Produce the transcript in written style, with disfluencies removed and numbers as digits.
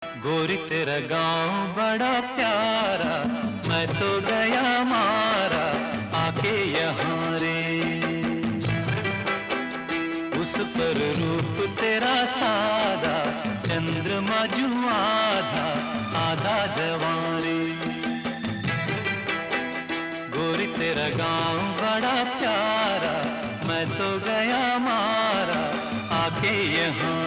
गोरी तेरा गांव बड़ा प्यारा, मैं तो गया मारा आके यहाँ रे। उस पर रूप तेरा सादा, चंद्रमा जू आधा आधा जवां रे। गोरी तेरा गांव बड़ा प्यारा, मैं तो गया मारा आके यहाँ